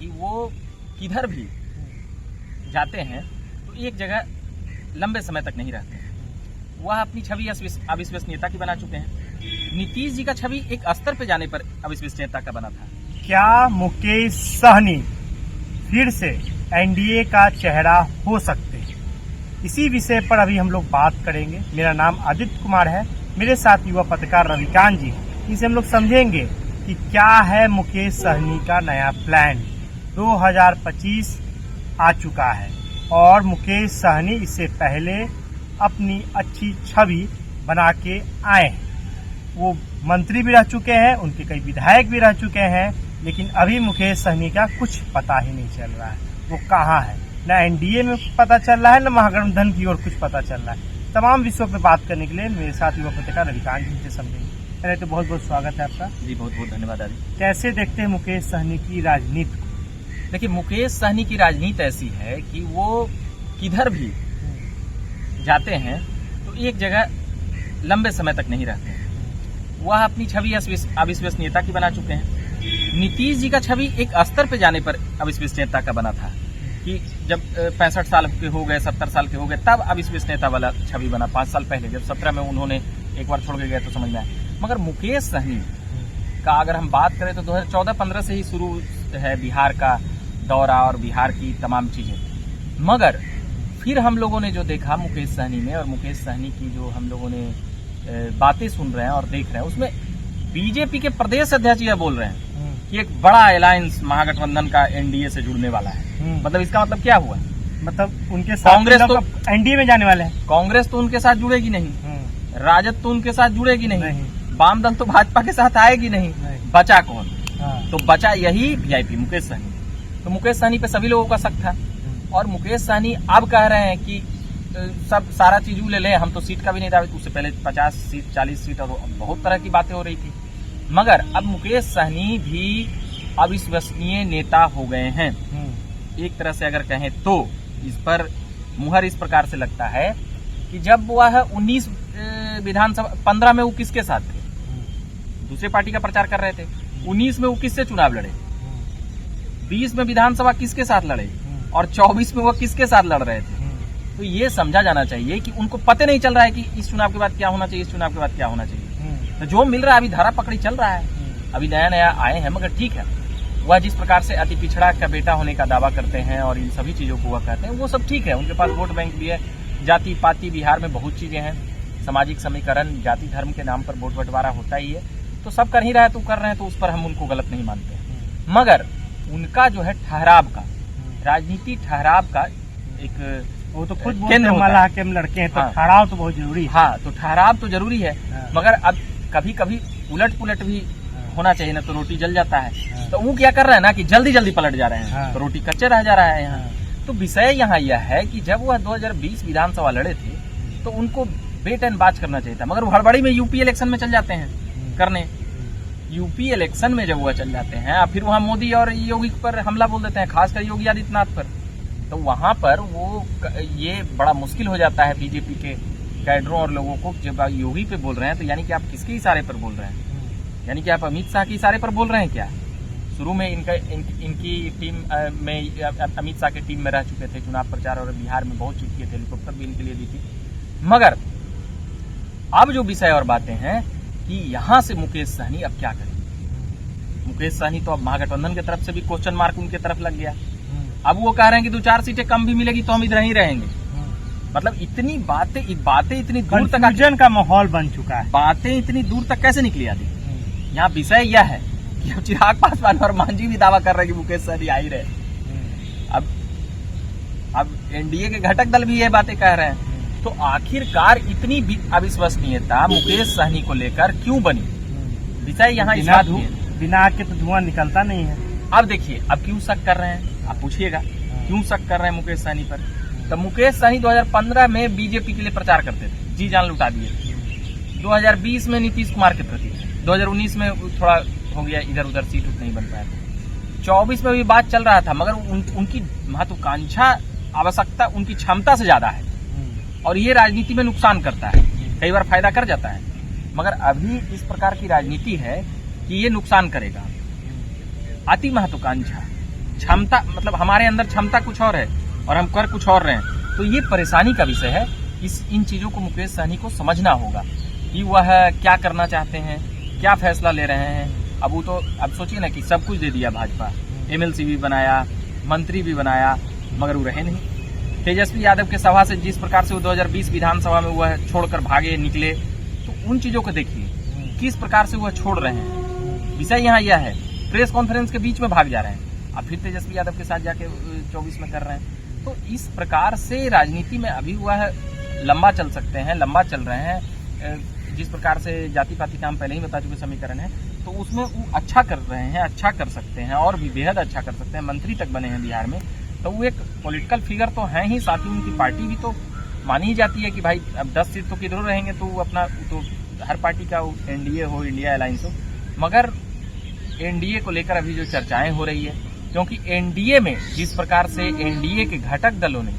कि वो किधर भी जाते हैं तो एक जगह लंबे समय तक नहीं रहते हैं। वह अपनी छवि अविश्वसनीयता की बना चुके हैं। नीतीश जी का छवि एक स्तर पर जाने पर अविश्वसनीयता का बना था। क्या मुकेश सहनी फिर से एनडीए का चेहरा हो सकते हैं? इसी विषय पर अभी हम लोग बात करेंगे। मेरा नाम आदित्य कुमार है, मेरे साथ युवा पत्रकार रविकांत जी। इसे हम लोग समझेंगे कि क्या है मुकेश सहनी का नया प्लान। 2025 आ चुका है और मुकेश सहनी इससे पहले अपनी अच्छी छवि बना के आए हैं। वो मंत्री भी रह चुके हैं, उनके कई विधायक भी रह चुके हैं, लेकिन अभी मुकेश सहनी का कुछ पता ही नहीं चल रहा है। वो कहाँ है, न एनडीए में पता चल रहा है, न महागठबंधन की ओर कुछ पता चल रहा है। तमाम विषयों पर बात करने के लिए मेरे साथ युवा पत्रकार रविकांत जी से समझेंगे। पहले तो बहुत बहुत स्वागत है आपका। जी बहुत बहुत धन्यवाद आदि। कैसे देखते हैं मुकेश सहनी की राजनीति को? देखिए, मुकेश सहनी की राजनीति ऐसी है कि वो किधर भी जाते हैं तो एक जगह लंबे समय तक नहीं रहते हैं। वह अपनी छवि अविश्वसनीयता की बना चुके हैं। नीतीश जी का छवि एक स्तर पर जाने पर अविश्वसनीयता का बना था कि जब 65 साल के हो गए, 70 साल के हो गए, तब अविश्वसनीयता वाला छवि बना। 5 साल पहले जब 17 में उन्होंने एक बार छोड़ के गए तो समझ में आया। मगर मुकेश सहनी का अगर हम बात करें तो 2014-15 से ही शुरू है बिहार का दौरा और बिहार की तमाम चीजें। मगर फिर हम लोगों ने जो देखा मुकेश सहनी में, और मुकेश सहनी की जो हम लोगों ने बातें सुन रहे हैं और देख रहे हैं, उसमें बीजेपी के प्रदेश अध्यक्ष यह बोल रहे हैं कि एक बड़ा अलायंस महागठबंधन का एनडीए से जुड़ने वाला है। मतलब इसका मतलब क्या हुआ? मतलब उनके साथ कांग्रेस तो एनडीए में जाने वाले हैं। कांग्रेस तो उनके साथ जुड़ेगी नहीं, राजद तो उनके साथ जुड़ेगी नहीं, वाम दल तो भाजपा के साथ आएगी नहीं। बचा कौन? तो बचा यही वीआईपी मुकेश सहनी। तो मुकेश सहनी पे सभी लोगों का शक था, और मुकेश सहनी अब कह रहे हैं कि सब सारा चीज ले लें, हम तो सीट का भी नहीं दावे। उससे पहले 50 सीट 40 सीट और बहुत तरह की बातें हो रही थी। मगर अब मुकेश सहनी भी अविश्वसनीय नेता हो गए हैं। एक तरह से अगर कहें तो इस पर मुहर इस प्रकार से लगता है कि जब वह 19 विधानसभा 15 में वो किसके साथ थे? दूसरे पार्टी का प्रचार कर रहे थे। 19 में वो किससे चुनाव लड़े? 20 में विधानसभा किसके साथ लड़े? और 24 में वो किसके साथ लड़ रहे थे? तो ये समझा जाना चाहिए कि उनको पता नहीं चल रहा है कि इस चुनाव के बाद क्या होना चाहिए, इस चुनाव के बाद क्या होना चाहिए। तो जो मिल रहा है, अभी धारा पकड़ी चल रहा है, अभी नया नया आए हैं। मगर ठीक है, वह जिस प्रकार से अति पिछड़ा का बेटा होने का दावा करते हैं और इन सभी चीजों को वह कहते हैं, वो सब ठीक है। उनके पास वोट बैंक भी है, जाति पाति बिहार में बहुत चीजें हैं, सामाजिक समीकरण, जाति धर्म के नाम पर वोट बंटवारा होता ही है। तो सब कर ही रहा है तो कर रहे हैं, तो उस पर हम उनको गलत नहीं मानते हैं। मगर उनका जो है ठहराव का, राजनीति ठहराव का एक वो तो खुद मलाह के हम लड़के हैं, तो ठहराव तो बहुत जरूरी है। हाँ, तो ठहराव तो जरूरी है। मगर अब कभी कभी उलट पुलट भी होना चाहिए ना, तो रोटी जल जाता है। तो वो क्या कर रहे हैं ना कि जल्दी जल्दी पलट जा रहे हैं, तो रोटी कच्चे रह जा रहा है यहाँ। तो विषय यहाँ यह है कि जब वह 2020 विधानसभा लड़े थे तो उनको वेट एंड वॉच करना चाहिए था। मगर वो हड़बड़ी में यूपी इलेक्शन में चल जाते हैं करने। यूपी इलेक्शन में जब वह चल जाते हैं, फिर वहाँ मोदी और योगी पर हमला बोल देते हैं, खासकर योगी आदित्यनाथ पर। तो वहां पर वो ये बड़ा मुश्किल हो जाता है बीजेपी के कैडरों और लोगों को। जब योगी पे बोल रहे हैं तो यानी कि आप किसके इशारे पर बोल रहे हैं? यानी कि आप अमित शाह के इशारे पर बोल रहे हैं क्या? शुरू में इनकी टीम में अमित शाह की टीम में रह चुके थे, चुनाव प्रचार और बिहार में बहुत चीज किए थे, हेलीकॉप्टर भी इनके लिए दी थी। मगर अब जो विषय और बातें हैं कि यहाँ से मुकेश सहनी अब क्या करेंगे। मुकेश सहनी तो अब महागठबंधन की तरफ से भी क्वेश्चन मार्क उनके तरफ लग गया। अब वो कह रहे हैं कि 2-4 सीटें कम भी मिलेगी तो हम इधर ही रहेंगे। मतलब इतनी बातें इतनी दूर तक कंफ्यूजन का माहौल बन चुका है। बातें इतनी दूर तक कैसे निकली आती? यहाँ विषय यह है कि अब चिराग पासवान और मांझी भी दावा कर रहे हैं कि मुकेश सहनी आ ही रहे। अब एनडीए के घटक दल भी ये बातें कह रहे हैं। तो आखिरकार इतनी अविश्वसनीयता मुकेश सहनी को लेकर क्यों बनी? विषय यहाँ बिना आग के तो धुआं निकलता नहीं है। अब देखिए, अब क्यों शक कर रहे हैं आप पूछिएगा, क्यों शक कर रहे हैं मुकेश सहनी पर? तो मुकेश सहनी 2015 में बीजेपी के लिए प्रचार करते थे, जी जान लुटा दिए। 2020 में नीतीश कुमार के प्रति, 2019 में थोड़ा हो गया इधर उधर, सीट नहीं बन पाया। 24 में भी बात चल रहा था, मगर उनकी महत्वाकांक्षा, आवश्यकता उनकी क्षमता से ज्यादा है, और ये राजनीति में नुकसान करता है, कई बार फायदा कर जाता है। मगर अभी इस प्रकार की राजनीति है कि ये नुकसान करेगा। अति महत्वाकांक्षा, क्षमता, मतलब हमारे अंदर क्षमता कुछ और है और हम कर कुछ और रहे हैं। तो ये परेशानी का विषय है। इन चीजों को मुकेश सहनी को समझना होगा कि वह क्या करना चाहते हैं, क्या फैसला ले रहे हैं। अब सोचिए ना कि सब कुछ दे दिया भाजपा, MLC भी बनाया, मंत्री भी बनाया, मगर वो रहे नहीं। तेजस्वी यादव के सभा से जिस प्रकार से वो 2020 विधानसभा में वह छोड़कर भागे निकले, तो उन चीजों को देखिए किस प्रकार से वह छोड़ रहे हैं। विषय यहाँ यह है, प्रेस कॉन्फ्रेंस के बीच में भाग जा रहे हैं, अब फिर तेजस्वी यादव के साथ जाके 24 में कर रहे हैं। तो इस प्रकार से राजनीति में अभी वह लंबा चल सकते हैं, लंबा चल रहे हैं। जिस प्रकार से जाति पाति का हम पहले ही बता चुके समीकरण है, तो उसमें वो अच्छा कर रहे हैं, अच्छा कर सकते हैं और भी बेहद अच्छा कर सकते हैं। मंत्री तक बने हैं बिहार में, तो वो एक पॉलिटिकल फिगर तो हैं ही, साथ ही उनकी पार्टी भी तो मानी ही जाती है कि भाई अब 10 सीट तो किधरों रहेंगे, तो अपना तो हर पार्टी का NDA हो, इंडिया अलायंस हो। मगर NDA को लेकर अभी जो चर्चाएं हो रही है, क्योंकि NDA में जिस प्रकार से NDA के घटक दलों ने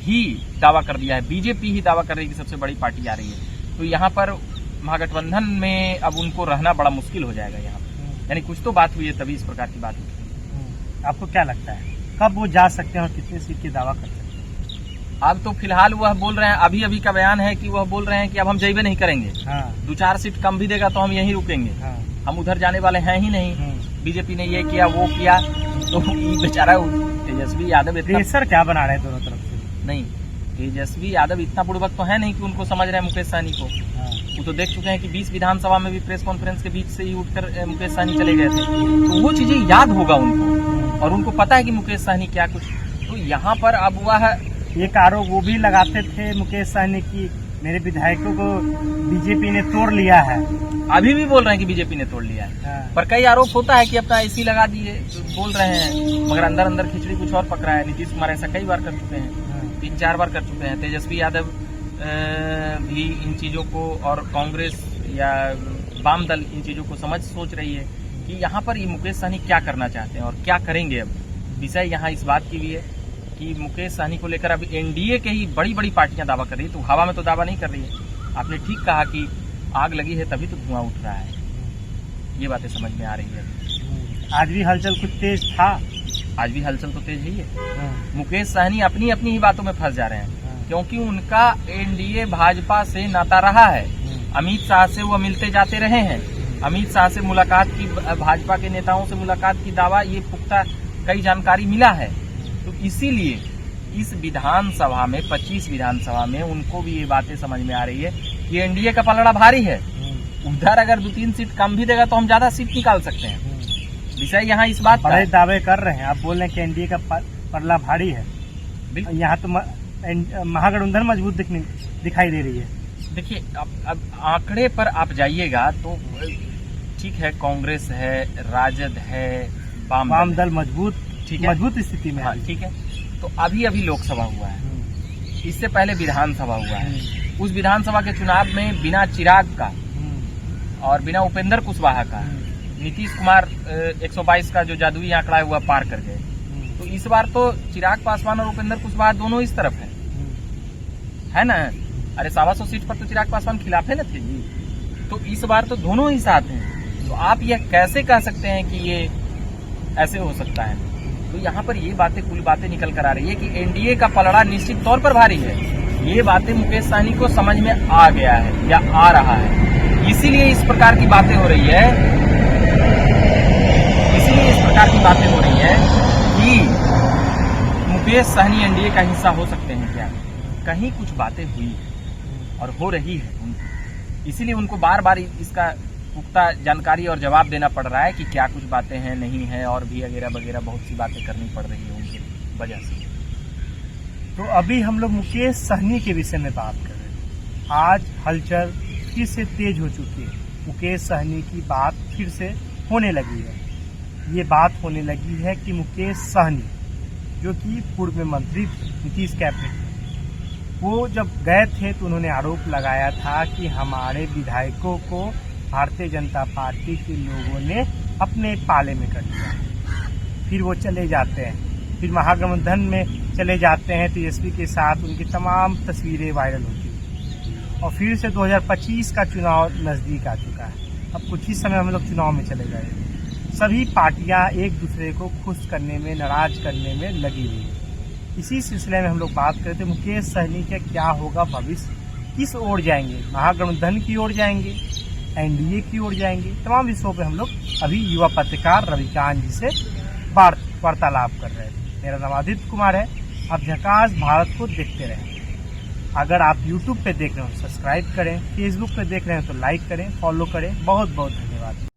ही दावा कर दिया है, बीजेपी ही दावा कर रही है कि सबसे बड़ी पार्टी आ रही है, तो यहाँ पर महागठबंधन में अब उनको रहना बड़ा मुश्किल हो जाएगा। यहाँ यानी कुछ तो बात हुई है, तभी इस प्रकार की बात हुई। आपको क्या लगता है कब वो जा सकते हैं और कितने सीट की दावा कर सकते हैं? अब तो फिलहाल वह बोल रहे हैं, अभी का बयान है कि वह बोल रहे हैं कि अब हम जैबे नहीं करेंगे। 2-4 सीट कम भी देगा तो हम यहीं रुकेंगे, हम उधर जाने वाले हैं ही नहीं। बीजेपी ने ये किया, वो किया, तो बेचारा तेजस्वी यादव प्रेशर क्या बना रहे हैं दोनों तरफ से? नहीं, तेजस्वी यादव इतना बुड़बक तो है नहीं कि उनको समझ रहे हैं मुकेश सहनी को। वो तो देख चुके हैं कि 20 विधानसभा में भी प्रेस कॉन्फ्रेंस के बीच से ही उठकर मुकेश सहनी चले गए थे, तो वो चीजें याद होगा उनको और उनको पता है कि मुकेश सहनी क्या कुछ। तो यहाँ पर अब वह एक आरोप वो भी लगाते थे मुकेश सहनी की मेरे विधायकों को बीजेपी ने तोड़ लिया है, अभी भी बोल रहे हैं कि बीजेपी ने तोड़ लिया है। पर कई आरोप होता है कि अपना ऐसी लगा दिए, बोल रहे हैं, मगर अंदर अंदर खिचड़ी कुछ और पकड़ा है। नीतीश कुमार ऐसा कई बार कर चुके हैं, 3-4 बार कर चुके हैं। तेजस्वी यादव भी इन चीजों को, और कांग्रेस या वाम दल इन चीजों को सोच रही है कि यहाँ पर ये मुकेश सहनी क्या करना चाहते हैं और क्या करेंगे। अब विषय यहाँ इस बात की भी है कि मुकेश सहनी को लेकर अब NDA के ही बड़ी बड़ी पार्टियां दावा कर रही है, तो हवा में तो दावा नहीं कर रही है। आपने ठीक कहा कि आग लगी है तभी तो धुआं उठ रहा है, ये बातें समझ में आ रही है। आज भी हलचल कुछ तेज था, आज भी हलचल तो तेज ही है। मुकेश सहनी अपनी अपनी ही बातों में फंस जा रहे हैं, क्योंकि उनका NDA भाजपा से नाता रहा है। अमित शाह से वो मिलते जाते रहे हैं, अमित शाह से मुलाकात की, भाजपा के नेताओं से मुलाकात की दावा, ये पुख्ता कई जानकारी मिला है। तो इसीलिए इस विधानसभा में 25 विधानसभा में उनको भी ये बातें समझ में आ रही है कि NDA का पलड़ा भारी है। उधर अगर 2-3 सीट कम भी देगा तो हम ज्यादा सीट निकाल सकते हैं। विषय यहाँ इस बात बड़े दावे कर रहे हैं, आप बोल रहे हैं कि NDA का पलड़ा भारी है। यहाँ तो महागठबंधन मजबूत दिखाई दे रही है। देखिए, अब आंकड़े पर आप जाइएगा तो ठीक है, कांग्रेस है, राजद है, वाम दल मजबूत, ठीक है, मजबूत स्थिति में। हाँ, ठीक है। तो अभी लोकसभा हुआ है, इससे पहले विधानसभा हुआ है। उस विधानसभा के चुनाव में बिना चिराग का और बिना उपेंद्र कुशवाहा का नीतीश कुमार 122 का जो जादुई आंकड़ा है वह पार कर गए। तो इस बार तो चिराग पासवान और उपेंद्र कुशवाहा दोनों इस तरफ है ना। अरे 125 सीट पर तो चिराग पासवान खिलाफ है ना थे जी, तो इस बार तो दोनों ही साथ हैं। तो आप यह कैसे कह सकते हैं कि ये ऐसे हो सकता है? तो यहाँ पर ये बातें, कुल बातें निकल कर आ रही है कि NDA का पलड़ा निश्चित तौर पर भारी है। ये बातें मुकेश सहनी को समझ में आ गया है या आ रहा है, इसीलिए इस प्रकार की बातें हो रही है, इसीलिए इस प्रकार की बातें हो रही है कि मुकेश सहनी NDA का हिस्सा हो सकते हैं क्या। कहीं कुछ बातें हुई और हो रही है उनको, इसीलिए उनको बार बार इसका पुख्ता जानकारी और जवाब देना पड़ रहा है कि क्या कुछ बातें हैं, नहीं है, और भी वगैरह वगैरह बहुत सी बातें करनी पड़ रही है उनकी वजह से। तो अभी हम लोग मुकेश सहनी के विषय में बात कर रहे हैं। आज हलचल फिर से तेज हो चुकी है, मुकेश सहनी की बात फिर से होने लगी है। ये बात होने लगी है कि मुकेश सहनी, जो कि पूर्व में मंत्री नीतीश कैबिनेट, वो जब गए थे तो उन्होंने आरोप लगाया था कि हमारे विधायकों को भारतीय जनता पार्टी के लोगों ने अपने पाले में कर दिया। फिर वो चले जाते हैं, फिर महागठबंधन में चले जाते हैं तेजस्वी के साथ, उनकी तमाम तस्वीरें वायरल होती हैं। और फिर से 2025 का चुनाव नज़दीक आ चुका है, अब कुछ ही समय हम लोग चुनाव में चले गए। सभी पार्टियां एक दूसरे को खुश करने में, नाराज करने में लगी हुई है। इसी सिलसिले में हम लोग बात करते थे मुकेश सहनी का क्या होगा भविष्य, किस ओर जाएंगे, महागठबंधन की ओर जाएंगे, एनडीए की ओर जाएंगे। तमाम विषयों पे हम लोग अभी युवा पत्रकार रविकांत जी से वार्तालाप कर रहे थे। मेरा नाम आदित्य कुमार है। आप झकास भारत को देखते रहें। अगर आप YouTube पे देख रहे हो सब्सक्राइब करें, फेसबुक पे देख रहे हैं तो लाइक करें, फॉलो करें। बहुत बहुत धन्यवाद।